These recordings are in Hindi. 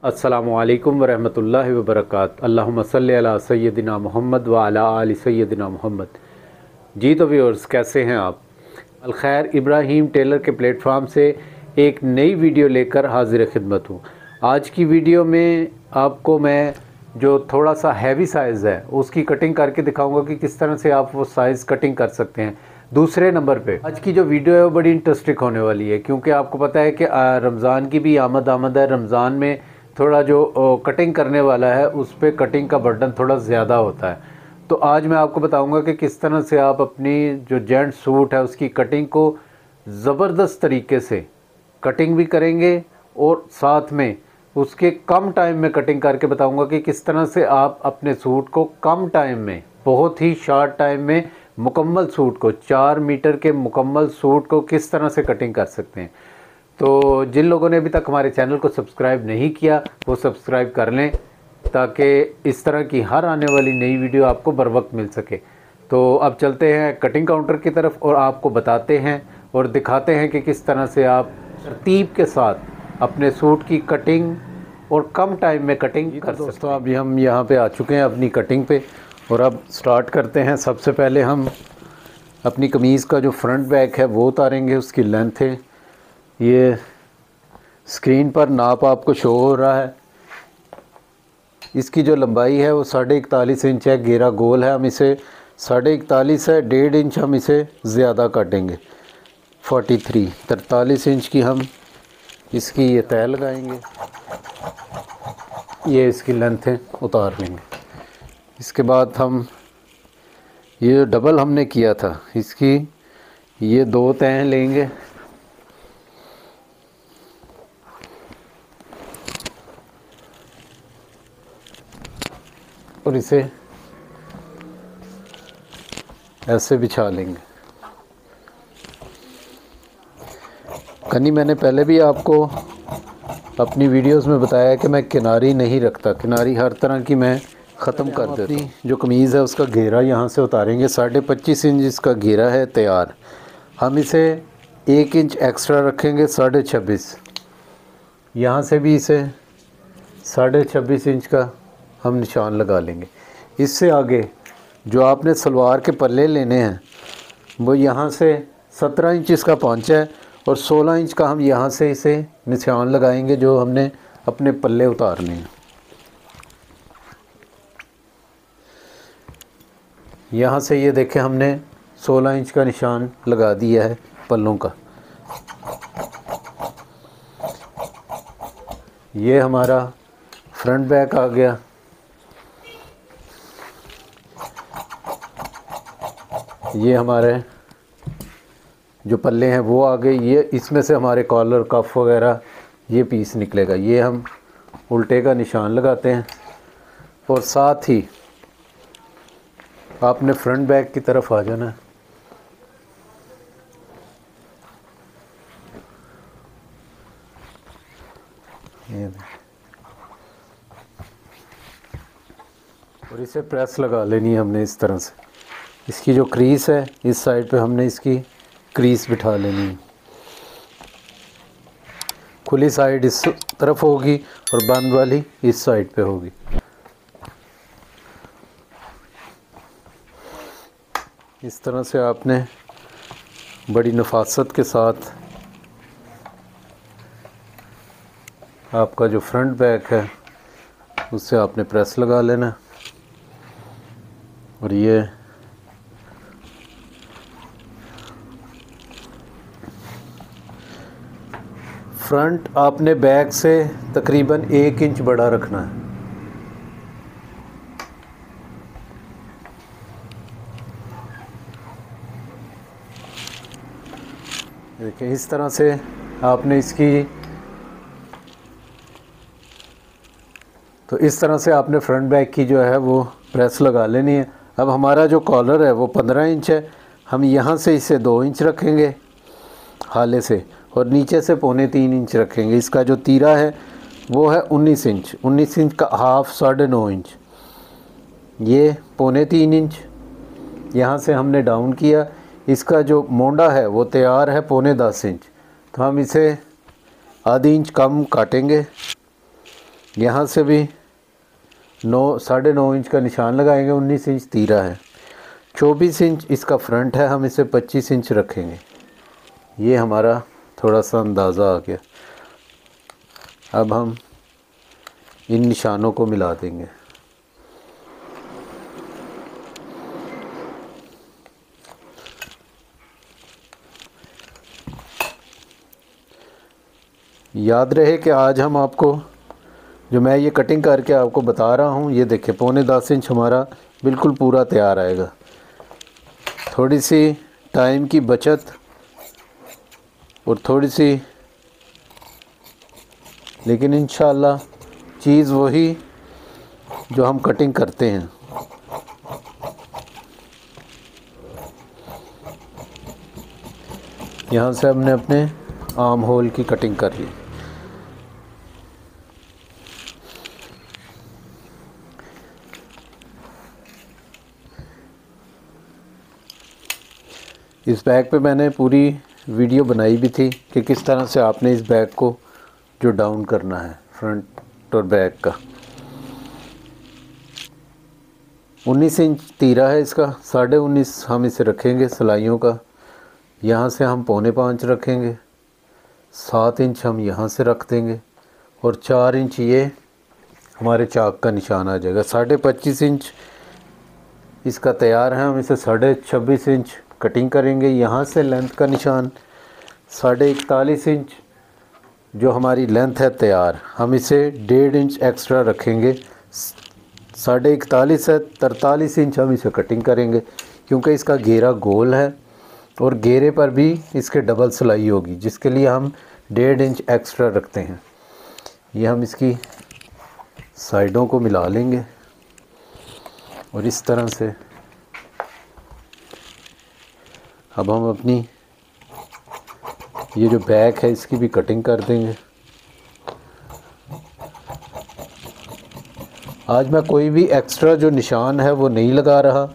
अस्सलामु अलैकुम वरहमतुल्लाहि वबरकात। अल्लाहुम्मा सल्ली अला सय्यदिना मोहम्मद व अला आलि सय्यदिना मोहम्मद। जी तो व्यूअर्स, कैसे हैं आप? अलखैर इब्राहिम टेलर के प्लेटफॉर्म से एक नई वीडियो लेकर हाजिर खिदमत हूँ। आज की वीडियो में आपको मैं जो थोड़ा सा हैवी साइज़ है उसकी कटिंग करके दिखाऊंगा कि किस तरह से आप वो साइज़ कटिंग कर सकते हैं। दूसरे नंबर पे आज की जो वीडियो है वो बड़ी इंटरेस्टिंग होने वाली है, क्योंकि आपको पता है कि रमज़ान की भी आमद है। रमज़ान में थोड़ा जो कटिंग करने वाला है उस पर कटिंग का बर्डन थोड़ा ज़्यादा होता है। तो आज मैं आपको बताऊंगा कि किस तरह से आप अपनी जो जेंट सूट है उसकी कटिंग को ज़बरदस्त तरीके से कटिंग भी करेंगे और साथ में उसके कम टाइम में कटिंग करके बताऊंगा कि किस तरह से आप अपने सूट को कम टाइम में, बहुत ही शॉर्ट टाइम में मुकम्मल सूट को, 4 मीटर के मुकम्मल सूट को किस तरह से कटिंग कर सकते हैं। तो जिन लोगों ने अभी तक हमारे चैनल को सब्सक्राइब नहीं किया वो सब्सक्राइब कर लें, ताकि इस तरह की हर आने वाली नई वीडियो आपको बर वक्त मिल सके। तो अब चलते हैं कटिंग काउंटर की तरफ और आपको बताते हैं और दिखाते हैं कि किस तरह से आप तरतीब के साथ अपने सूट की कटिंग और कम टाइम में कटिंग कर सकते हैं। दोस्तों, अभी हम यहाँ पे आ चुके हैं अपनी कटिंग पे और अब स्टार्ट करते हैं। सबसे पहले हम अपनी कमीज़ का जो फ्रंट बैक है वो उतारेंगे। उसकी लेंथ है, ये स्क्रीन पर नाप आपको शो हो रहा है। इसकी जो लंबाई है वो 41.5 इंच है। घेरा गोल है, हम इसे 41.5 है, 1.5 इंच हम इसे ज़्यादा काटेंगे। 43 इंच की हम इसकी ये तय लगाएंगे। ये इसकी लेंथ है, उतार लेंगे। इसके बाद हम ये डबल हमने किया था, इसकी ये 2 तय लेंगे और इसे ऐसे बिछा लेंगे। कनी मैंने पहले भी आपको अपनी वीडियोस में बताया है कि मैं किनारी नहीं रखता, किनारी हर तरह की मैं ख़त्म कर देता हूँ। जो कमीज़ है उसका घेरा यहाँ से उतारेंगे। 25.5 इंच इसका घेरा है तैयार। हम इसे 1 इंच एक्स्ट्रा रखेंगे, 26.5। यहाँ से भी इसे 26.5 इंच का हम निशान लगा लेंगे। इससे आगे जो आपने सलवार के पल्ले लेने हैं वो यहाँ से 17 इंच इसका पहुँचा है और 16 इंच का हम यहाँ से इसे निशान लगाएंगे जो हमने अपने पल्ले उतारने हैं। यहाँ से ये देखें, हमने 16 इंच का निशान लगा दिया है पल्लों का। ये हमारा फ्रंट बैक आ गया। ये हमारे जो पल्ले हैं वो आ गए। ये इसमें से हमारे कॉलर, कफ वगैरह ये पीस निकलेगा। ये हम उल्टे का निशान लगाते हैं और साथ ही आपने फ्रंट बैक की तरफ आ जाना है। ये और इसे प्रेस लगा लेनी है हमने इस तरह से। इसकी जो क्रीज है इस साइड पे हमने इसकी क्रीज बिठा लेनी है। खुली साइड इस तरफ होगी और बंद वाली इस साइड पे होगी। इस तरह से आपने बड़ी नफासत के साथ आपका जो फ्रंट बैक है उससे आपने प्रेस लगा लेना। और ये फ्रंट आपने बैक से तकरीबन 1 इंच बड़ा रखना है। देखिए, इस तरह से आपने इसकी, तो इस तरह से आपने फ्रंट बैक की जो है वो प्रेस लगा लेनी है। अब हमारा जो कॉलर है वो 15 इंच है। हम यहाँ से इसे 2 इंच रखेंगे हाले से और नीचे से 2.25 इंच रखेंगे। इसका जो तीरा है वो है 19 इंच। 19 इंच का हाफ 9.5 इंच। ये 2.25 इंच यहाँ से हमने डाउन किया। इसका जो मोंडा है वो तैयार है 9.25 इंच। तो हम इसे आधी इंच कम काटेंगे यहाँ से भी 9.5 इंच का निशान लगाएंगे। 19 इंच तीरा है, 24 इंच इसका फ्रंट है, हम इसे 25 इंच रखेंगे। ये हमारा थोड़ा सा अंदाज़ा आ गया। अब हम इन निशानों को मिला देंगे। याद रहे कि आज हम आपको जो मैं ये कटिंग करके आपको बता रहा हूँ, ये देखिए 9.25 इंच हमारा बिल्कुल पूरा तैयार आएगा। थोड़ी सी टाइम की बचत और थोड़ी सी, लेकिन इंशाअल्लाह चीज़ वही जो हम कटिंग करते हैं। यहाँ से हमने अपने आर्म होल की कटिंग कर ली। इस बैग पे मैंने पूरी वीडियो बनाई भी थी कि किस तरह से आपने इस बैग को जो डाउन करना है, फ्रंट और बैक का। 19 इंच तीरा है इसका, 19.5 हम इसे रखेंगे सिलाइयों का। यहाँ से हम 4.25 रखेंगे, 7 इंच हम यहाँ से रख देंगे और 4 इंच ये हमारे चाक का निशान आ जाएगा। 25.5 इंच इसका तैयार है, हम इसे 26.5 इंच कटिंग करेंगे। यहाँ से लेंथ का निशान 41.5 इंच जो हमारी लेंथ है तैयार, हम इसे 1.5 इंच एक्स्ट्रा रखेंगे। 41.5 है, 43 इंच हम इसे कटिंग करेंगे क्योंकि इसका घेरा गोल है और घेरे पर भी इसके डबल सिलाई होगी, जिसके लिए हम 1.5 इंच एक्स्ट्रा रखते हैं। ये हम इसकी साइडों को मिला लेंगे और इस तरह से अब हम अपनी ये जो बैक है इसकी भी कटिंग कर देंगे। आज मैं कोई भी एक्स्ट्रा जो निशान है वो नहीं लगा रहा,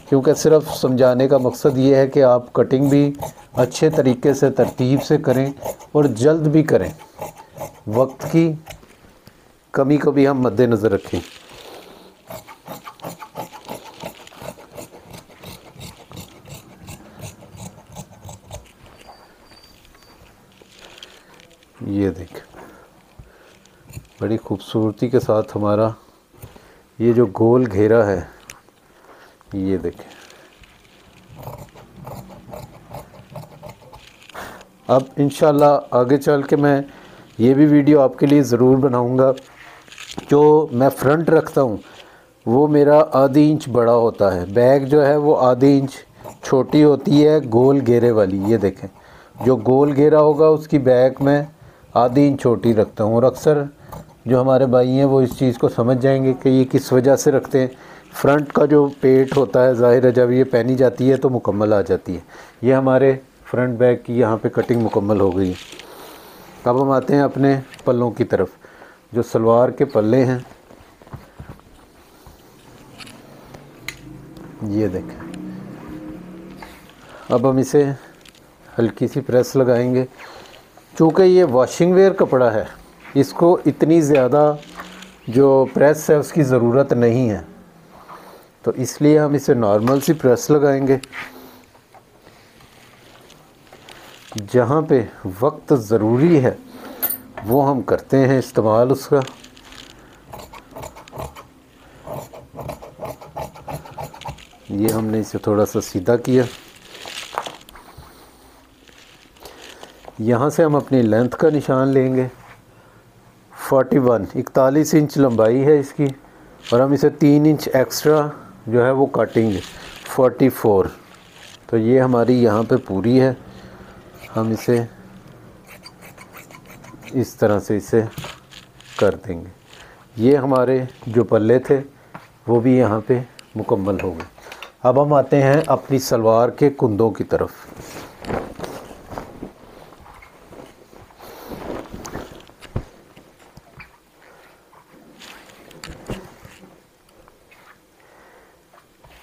क्योंकि सिर्फ समझाने का मकसद ये है कि आप कटिंग भी अच्छे तरीके से तरतीब से करें और जल्द भी करें। वक्त की कमी को भी हम मद्देनज़र रखें। ये देख, बड़ी खूबसूरती के साथ हमारा ये जो गोल घेरा है, ये देखें। अब इंशाल्लाह आगे चल के मैं ये भी वीडियो आपके लिए ज़रूर बनाऊंगा। जो मैं फ्रंट रखता हूँ वो मेरा आधी इंच बड़ा होता है, बैग जो है वो आधी इंच छोटी होती है गोल घेरे वाली। ये देखें, जो गोल घेरा होगा उसकी बैग में आधी इंच छोटी रखता हूँ। और अक्सर जो हमारे भाई हैं वो इस चीज़ को समझ जाएंगे कि ये किस वजह से रखते हैं। फ्रंट का जो पेट होता है, ज़ाहिर है जब ये पहनी जाती है तो मुकम्मल आ जाती है। ये हमारे फ्रंट बैग की यहाँ पे कटिंग मुकम्मल हो गई। अब हम आते हैं अपने पल्लों की तरफ। जो सलवार के पल्ले हैं ये देखें। अब हम इसे हल्की सी प्रेस लगाएंगे। चूँकि ये वॉशिंग वेयर कपड़ा है, इसको इतनी ज़्यादा जो प्रेस है उसकी ज़रूरत नहीं है, तो इसलिए हम इसे नॉर्मल सी प्रेस लगाएंगे। जहाँ पे वक्त ज़रूरी है वो हम करते हैं इस्तेमाल उसका। ये हमने इसे थोड़ा सा सीधा किया। यहाँ से हम अपनी लेंथ का निशान लेंगे। 41 इंच लंबाई है इसकी और हम इसे 3 इंच एक्स्ट्रा जो है वो काटेंगे। 44, तो ये हमारी यहाँ पे पूरी है। हम इसे इस तरह से इसे कर देंगे। ये हमारे जो पल्ले थे वो भी यहाँ पे मुकम्मल हो गए। अब हम आते हैं अपनी सलवार के कुंदों की तरफ।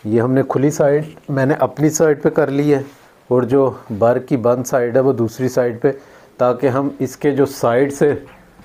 ये हमने खुली साइड मैंने अपनी साइड पे कर ली है और जो बर की बंद साइड है वो दूसरी साइड पे, ताकि हम इसके जो साइड से